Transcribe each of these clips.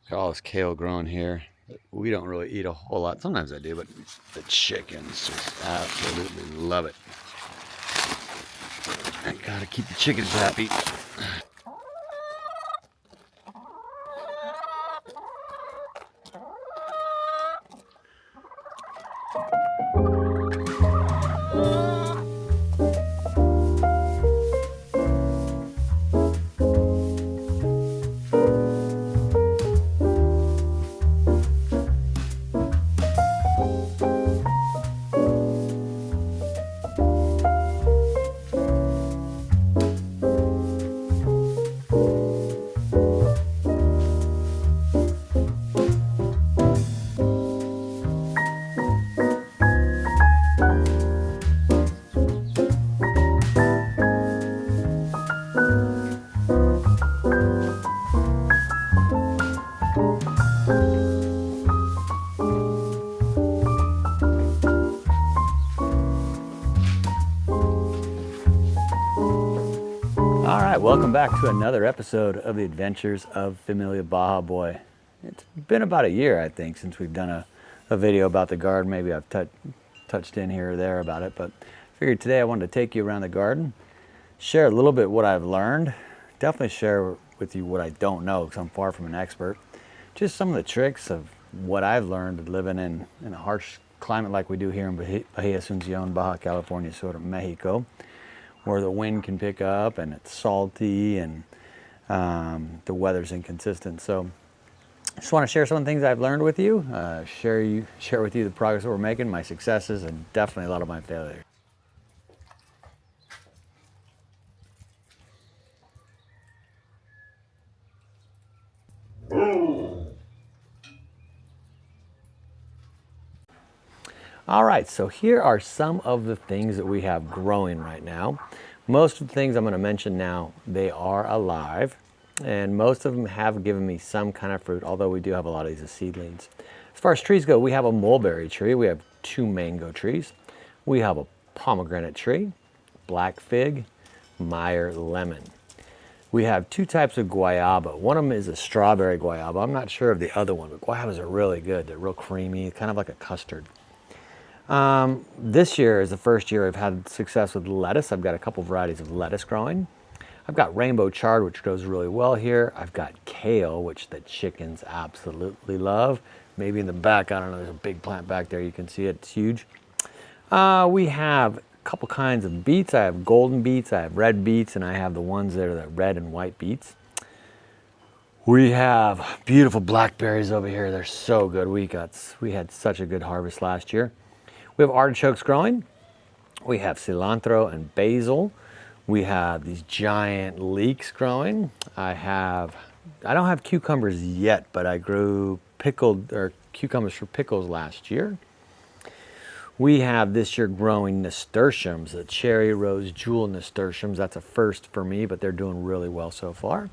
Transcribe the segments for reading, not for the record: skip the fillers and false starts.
Got all this kale growing here. We don't really eat a whole lot. Sometimes I do, but the chickens just absolutely love it. I gotta keep the chickens happy. All right, welcome back to another episode of the Adventures of Familia Bajaboy. It's been about a year, I think, since we've done a video about the garden. Maybe I've touched in here or there about it, but I figured today I wanted to take you around the garden, share a little bit what I've learned, definitely share with you what I don't know because I'm far from an expert, just some of the tricks of what I've learned living in a harsh climate like we do here in Bahia Asuncion, Baja California Sur, Mexico, where the wind can pick up and it's salty and the weather's inconsistent. So I just want to share some of the things I've learned with you, share with you the progress that we're making, my successes, and definitely a lot of my failures. All right, so here are some of the things that we have growing right now. Most of the things I'm going to mention now, they are alive, and most of them have given me some kind of fruit, although we do have a lot of these as seedlings. As far as trees go, we have a mulberry tree, we have 2 mango trees, we have a pomegranate tree, black fig, Meyer lemon. We have 2 types of guayaba. One of them is a strawberry guayaba. I'm not sure of the other one, but guayabas are really good. They're real creamy, kind of like a custard. This year is the first year I've had success with lettuce. I've got a couple varieties of lettuce growing. I've got rainbow chard, which grows really well here. I've got kale, which the chickens absolutely love. Maybe in the back, I don't know, there's a big plant back there. You can see it, it's huge. We have a couple kinds of beets. I have golden beets, I have red beets, and I have the ones that are the red and white beets. We have beautiful blackberries over here. They're so good. We had such a good harvest last year. We have artichokes growing. We have cilantro and basil. We have these giant leeks growing. I don't have cucumbers yet, but I grew cucumbers for pickles last year. We have this year growing nasturtiums, the cherry rose jewel nasturtiums. That's a first for me, but they're doing really well so far.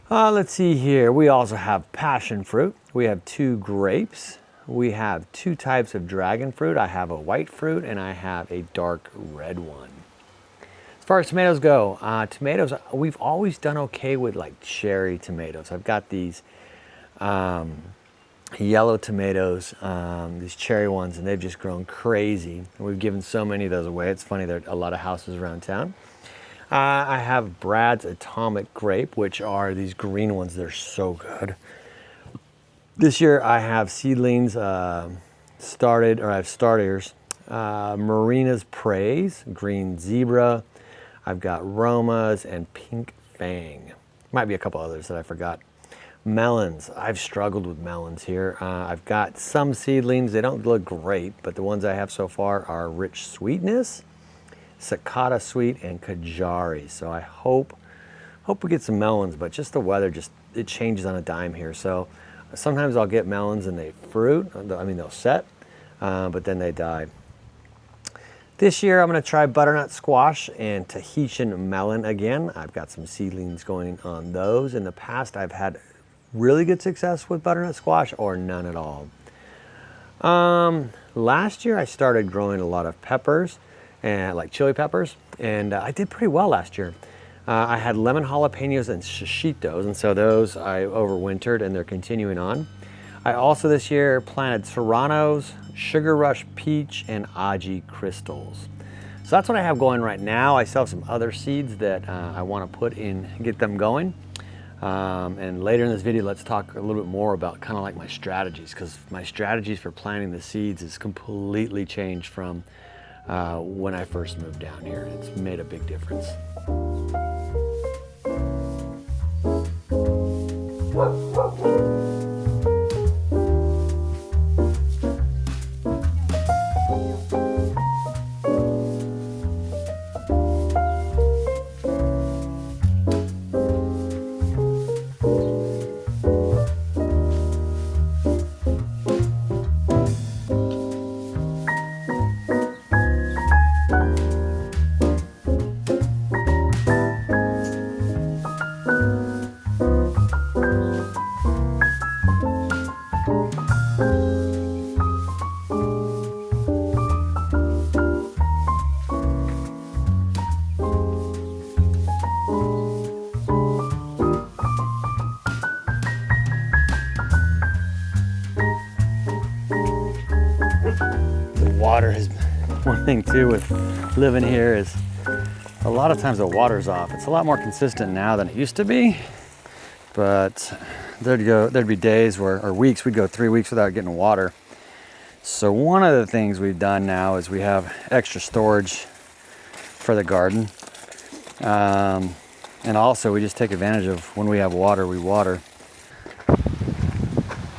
Let's see here. We also have passion fruit. We have 2 grapes. We have 2 types of dragon fruit. I have a white fruit and I have a dark red one. As far as tomatoes go, tomatoes, we've always done okay with like cherry tomatoes. I've got these yellow tomatoes, these cherry ones, and they've just grown crazy. And we've given so many of those away. It's funny, there are a lot of houses around town. I have Brad's Atomic Grape, which are these green ones. They're so good. This year I have seedlings started, or I have starters. Marina's Praise, Green Zebra. I've got Romas and Pink Fang. Might be a couple others that I forgot. Melons. I've struggled with melons here. I've got some seedlings. They don't look great, but the ones I have so far are Rich Sweetness, Sakata Sweet, and Kajari. So I hope we get some melons, but just the weather, it changes on a dime here. So sometimes I'll get melons and they fruit. I mean, they'll set, but then they die. This year I'm going to try butternut squash and Tahitian melon again. I've got some seedlings going on those. In the past I've had really good success with butternut squash or none at all. Last year I started growing a lot of peppers, and like chili peppers, and I did pretty well last year. I had lemon jalapenos and shishitos, and so those I overwintered and they're continuing on. I also this year planted serranos, sugar rush peach, and aji crystals. So that's what I have going right now. I still have some other seeds that I want to put in, get them going. And later in this video, let's talk a little bit more about kind of like my strategies, because my strategies for planting the seeds is completely changed from when I first moved down here. It's made a big difference. Water is one thing too with living here is a lot of times the water's off. It's a lot more consistent now than it used to be, but there'd be days or weeks we'd go 3 weeks without getting water. So one of the things we've done now is we have extra storage for the garden, and also we just take advantage of when we have water, we water.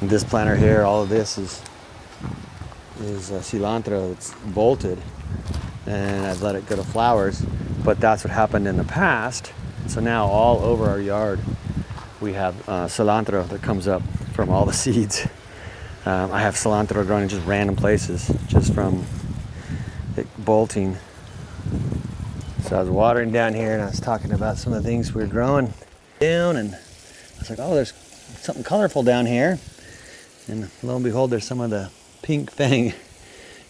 This planter here, all of this is cilantro that's bolted, and I've let it go to flowers, but that's what happened in the past. So now all over our yard we have cilantro that comes up from all the seeds. I have cilantro growing in just random places just from it bolting. So I was watering down here and I was talking about some of the things we were growing down, and I was like, oh, there's something colorful down here, and lo and behold, there's some of the pink fang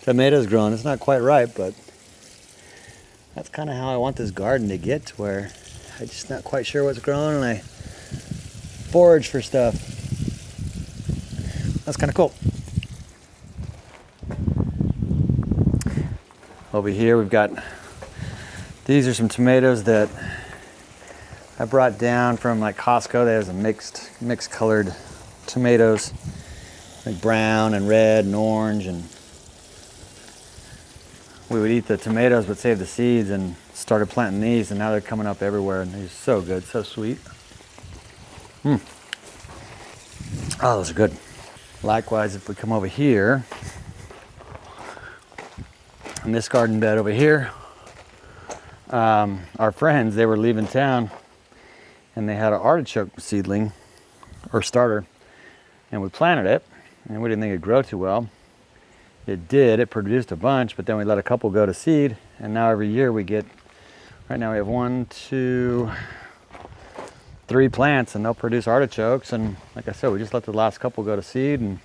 tomatoes growing. It's not quite ripe, but that's kind of how I want this garden to get, to where I'm just not quite sure what's growing and I forage for stuff. That's kind of cool. Over here we've got, these are some tomatoes that I brought down from like Costco. There's a mixed colored tomatoes, like brown and red and orange, and we would eat the tomatoes but save the seeds, and started planting these, and now they're coming up everywhere, and they're so good, so sweet. Oh, those are good. Likewise, if we come over here, in this garden bed over here, our friends, they were leaving town and they had an artichoke seedling or starter, and we planted it, and we didn't think it'd grow too well. It did, it produced a bunch, but then we let a couple go to seed, and now every year we get, right now we have 1, 2, 3 plants, and they'll produce artichokes. And like I said, we just let the last couple go to seed and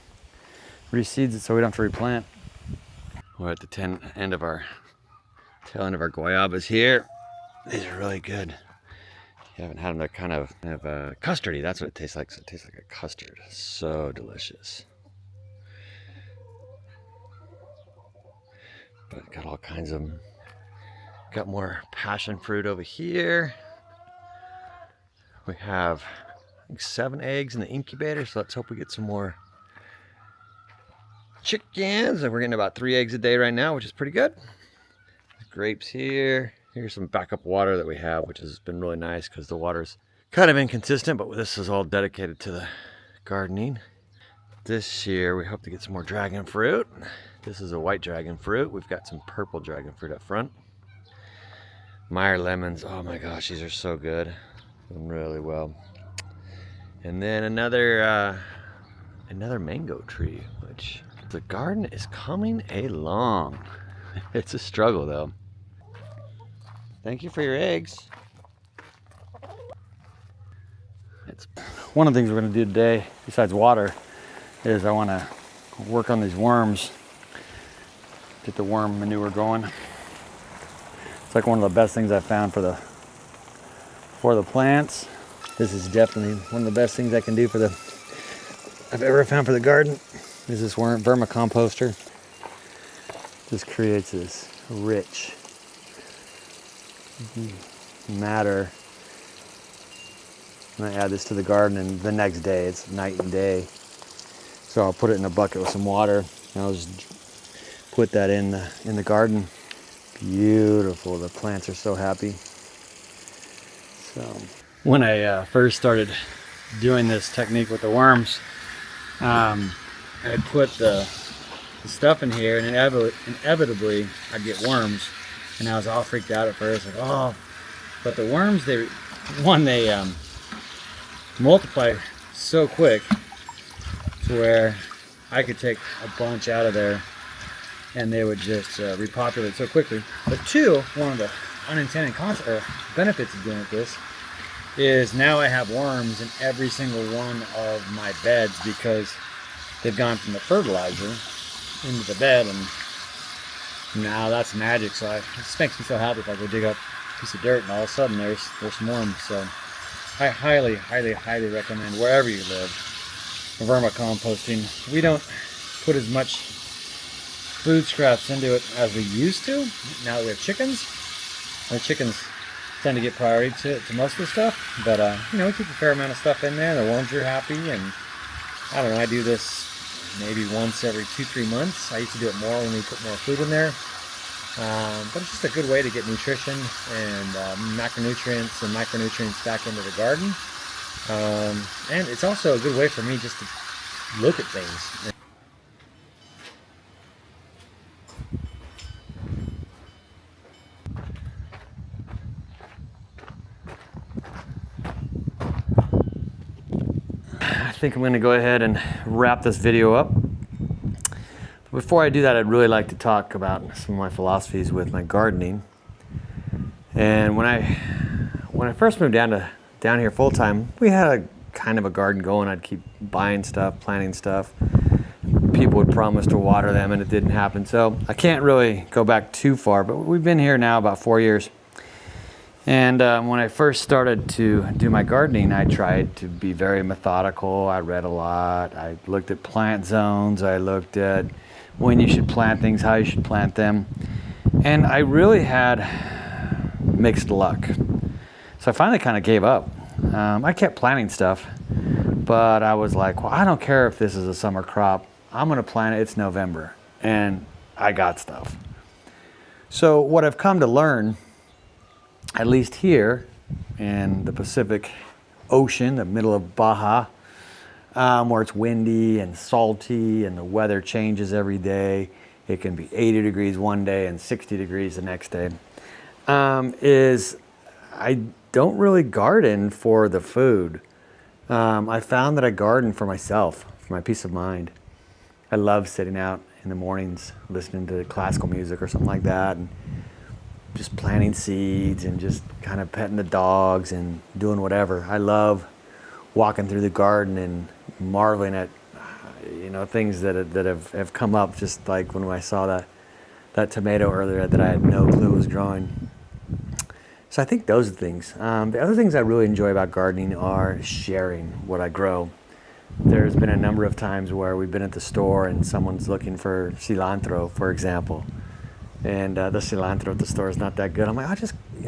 reseeds it so we don't have to replant. We're at the tail end of our guayabas here. These are really good. You haven't had them, they're kind of custardy. That's what it tastes like. So it tastes like a custard. So delicious. But got all kinds of them. Got more passion fruit over here. We have like 7 eggs in the incubator, so let's hope we get some more chickens. And we're getting about 3 eggs a day right now, which is pretty good. Grapes here. Here's some backup water that we have, which has been really nice because the water's kind of inconsistent, but this is all dedicated to the gardening. This year we hope to get some more dragon fruit. This is a white dragon fruit. We've got some purple dragon fruit up front. Meyer lemons, oh my gosh, these are so good. Doing really well. And then another mango tree, which the garden is coming along. It's a struggle though. Thank you for your eggs. It's one of the things we're going to do today, besides water, is I want to work on these worms. Get the worm manure going. It's like one of the best things I've found for the for the plants. This is definitely one of the best things I can do for the I've ever found for the garden. Is this vermicomposter. This creates this rich matter. And I add this to the garden, and the next day it's night and day. So I'll put it in a bucket with some water, and I'll just put that in the garden. Beautiful. The plants are so happy. So when I first started doing this technique with the worms, I put the stuff in here, and inevitably I'd get worms, and I was all freaked out at first, like, oh. But the worms, they multiply so quick to where I could take a bunch out of there and they would just repopulate so quickly. But two, one of the unintended benefits of doing this is now I have worms in every single one of my beds because they've gone from the fertilizer into the bed, and now that's magic. So it just makes me so happy if I go dig up a piece of dirt and all of a sudden there's some worms. So I highly, highly, highly recommend, wherever you live, vermicomposting. We don't put as much food scraps into it as we used to. Now that we have chickens, our chickens tend to get priority to most of the stuff, but you know, we keep a fair amount of stuff in there. The worms are happy, and I don't know, I do this maybe once every 2-3 months. I used to do it more when we put more food in there, but it's just a good way to get nutrition and macronutrients and micronutrients back into the garden, and it's also a good way for me just to look at things. I think I'm going to go ahead and wrap this video up. Before I do that, I'd really like to talk about some of my philosophies with my gardening. And when I first moved down here full time, we had a kind of a garden going. I'd keep buying stuff, planting stuff. People would promise to water them, and it didn't happen. So I can't really go back too far, but we've been here now about 4 years. And when I first started to do my gardening, I tried to be very methodical. I read a lot. I looked at plant zones. I looked at when you should plant things, how you should plant them. And I really had mixed luck. So I finally kind of gave up. I kept planting stuff, but I was like, well, I don't care if this is a summer crop. I'm going to plant it. It's November, and I got stuff. So what I've come to learn, at least here in the Pacific Ocean, the middle of Baja, where it's windy and salty and the weather changes every day. It can be 80 degrees one day and 60 degrees the next day. Is I don't really garden for the food. I found that I garden for myself, for my peace of mind. I love sitting out in the mornings listening to classical music or something like that, and just planting seeds and just kind of petting the dogs and doing whatever. I love walking through the garden and marveling at, you know, things that have come up, just like when I saw that tomato earlier that I had no clue was growing. So I think those are things. The other things I really enjoy about gardening are sharing what I grow. There's been a number of times where we've been at the store and someone's looking for cilantro, for example. And the cilantro at the store is not that good. I'm like,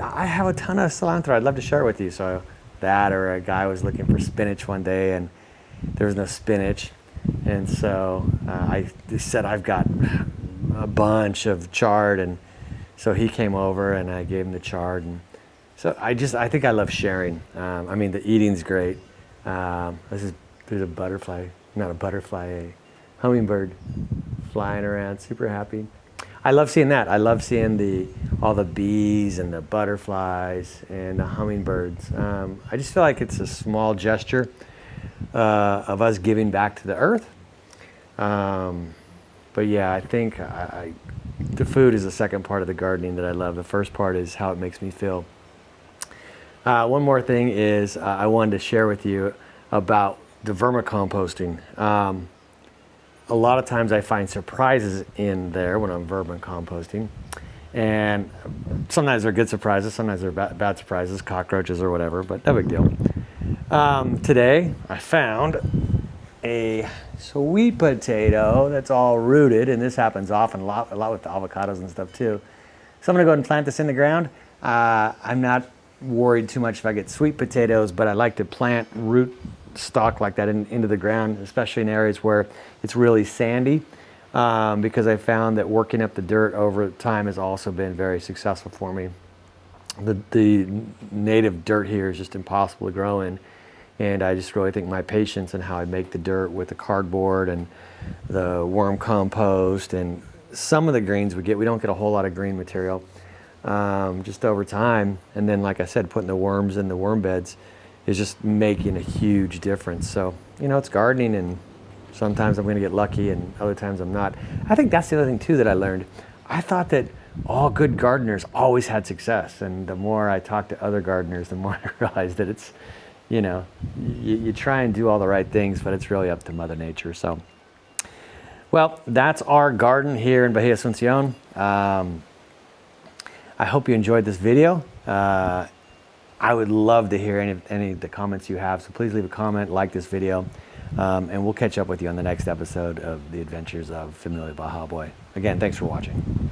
I have a ton of cilantro. I'd love to share it with you. So that, or a guy was looking for spinach one day and there was no spinach. And so I said, I've got a bunch of chard. And so he came over and I gave him the chard. And so I think I love sharing. I mean, the eating's great. There's a butterfly, not a butterfly, a hummingbird flying around, super happy. I love seeing that. I love seeing all the bees and the butterflies and the hummingbirds. I just feel like it's a small gesture of us giving back to the earth. But yeah, I think the food is the second part of the gardening that I love. The first part is how it makes me feel. One more thing is I wanted to share with you about the vermicomposting. A lot of times I find surprises in there when I'm vermicomposting. And sometimes they're good surprises, sometimes they're bad surprises, cockroaches or whatever, but no big deal. Today I found a sweet potato that's all rooted, and this happens often a lot with the avocados and stuff too. So I'm gonna go ahead and plant this in the ground. I'm not worried too much if I get sweet potatoes, but I like to plant root stock like that into the ground, especially in areas where it's really sandy, because I found that working up the dirt over time has also been very successful for me. The native dirt here is just impossible to grow in, and I just really think my patience and how I make the dirt with the cardboard and the worm compost and some of the greens we don't get a whole lot of green material, just over time. And then, like I said, putting the worms in the worm beds is just making a huge difference. So, you know, it's gardening, and sometimes I'm going to get lucky and other times I'm not. I think that's the other thing too that I learned. I thought that all good gardeners always had success, and the more I talk to other gardeners, the more I realize that it's, you know, you try and do all the right things, but it's really up to Mother Nature. So, well, that's our garden here in Bahia Asuncion. I hope you enjoyed this video. I would love to hear any of the comments you have, so please leave a comment, like this video, and we'll catch up with you on the next episode of the Adventures of Familia Bajaboy. Again, thanks for watching.